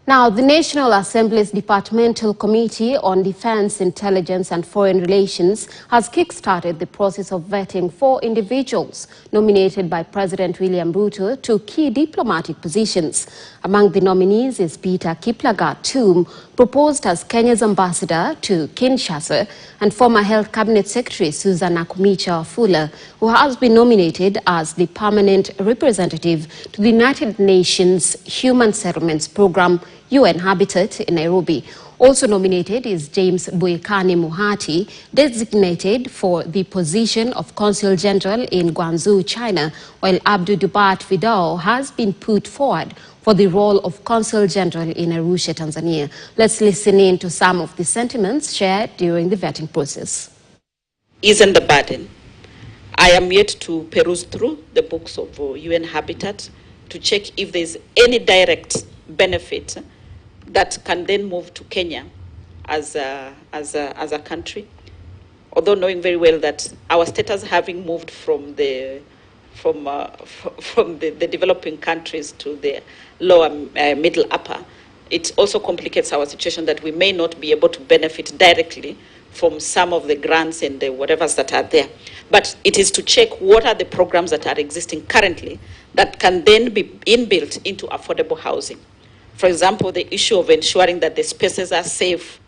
Now, the National Assembly's Departmental Committee on Defense, Intelligence and Foreign Relations has kick-started the process of vetting 4 individuals nominated by President William Ruto to key diplomatic positions. Among the nominees is Peter Kiplagat Tum, proposed as Kenya's ambassador to Kinshasa, and former Health Cabinet Secretary Susan Akumicha-Wafula, who has been nominated as the permanent representative to the United Nations Human Settlements Program UN Habitat in Nairobi. Also nominated is James Boyekani Muhati, designated for the position of Consul General in Guangzhou, China, while Abdul Dubat Vidal has been put forward for the role of Consul General in Arusha, Tanzania. Let's listen in to some of the sentiments shared during the vetting process. Isn't the burden. I am yet to peruse through the books of UN Habitat to check if there's any direct benefit that can then move to Kenya as a country. Although knowing very well that our status having moved from the developing countries to the lower middle upper, it also complicates our situation that we may not be able to benefit directly from some of the grants and the whatevers that are there. But it is to check what are the programs that are existing currently that can then be inbuilt into affordable housing. For example, the issue of ensuring that the spaces are safe,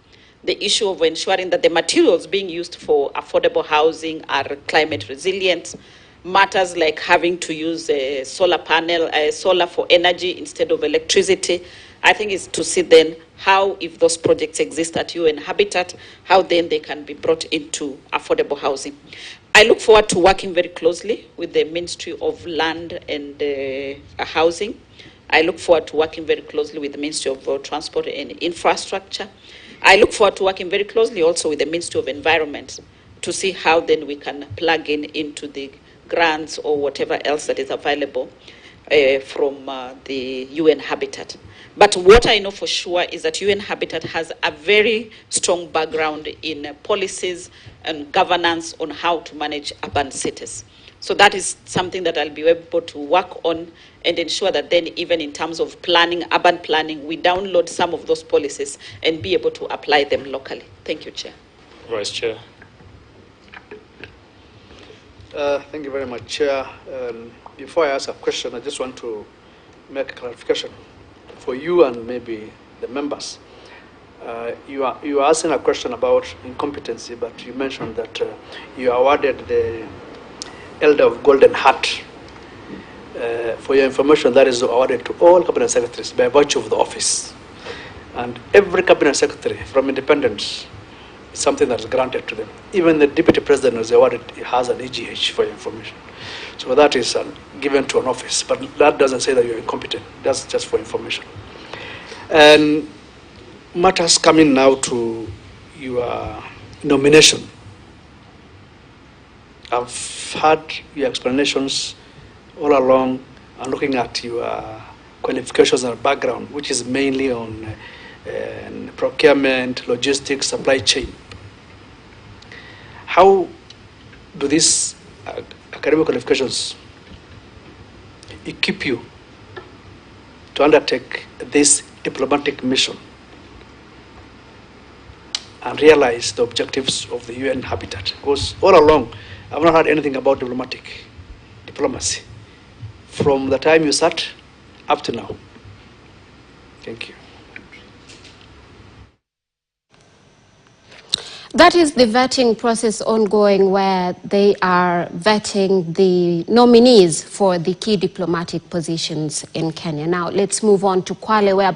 the issue of ensuring that the materials being used for affordable housing are climate resilient, matters like having to use a solar panel, solar for energy instead of electricity. I think it's to see then how, if those projects exist at UN Habitat, how then they can be brought into affordable housing. I look forward to working very closely with the Ministry of Land and Housing. I look forward to working very closely with the Ministry of Transport and Infrastructure. I look forward to working very closely also with the Ministry of Environment to see how then we can plug in into the grants or whatever else that is available from the UN Habitat. But what I know for sure is that UN Habitat has a very strong background in policies and governance on how to manage urban cities. So that is something that I'll be able to work on and ensure that then even in terms of planning, urban planning, we download some of those policies and be able to apply them locally. Thank you, Chair. Vice Chair. Thank you very much, Chair. Before I ask a question, I just want to make a clarification for you and maybe the members. You are asking a question about incompetency, but you mentioned that you awarded the Elder of Golden Heart. For your information, that is awarded to all cabinet secretaries by virtue of the office. And every cabinet secretary from independence is something that is granted to them. Even the deputy president is awarded, has an EGH for your information. So that is given to an office, but that doesn't say that you're incompetent. That's just for information. And matters coming now to your nomination. I've had your explanations all along and looking at your qualifications and background, which is mainly on procurement, logistics, supply chain. How do these academic qualifications equip you to undertake this diplomatic mission and realize the objectives of the UN Habitat? Because all along, I've not heard anything about diplomacy from the time you start up to now. Thank you. That is the vetting process ongoing, where they are vetting the nominees for the key diplomatic positions in Kenya. Now, let's move on to Kwale, where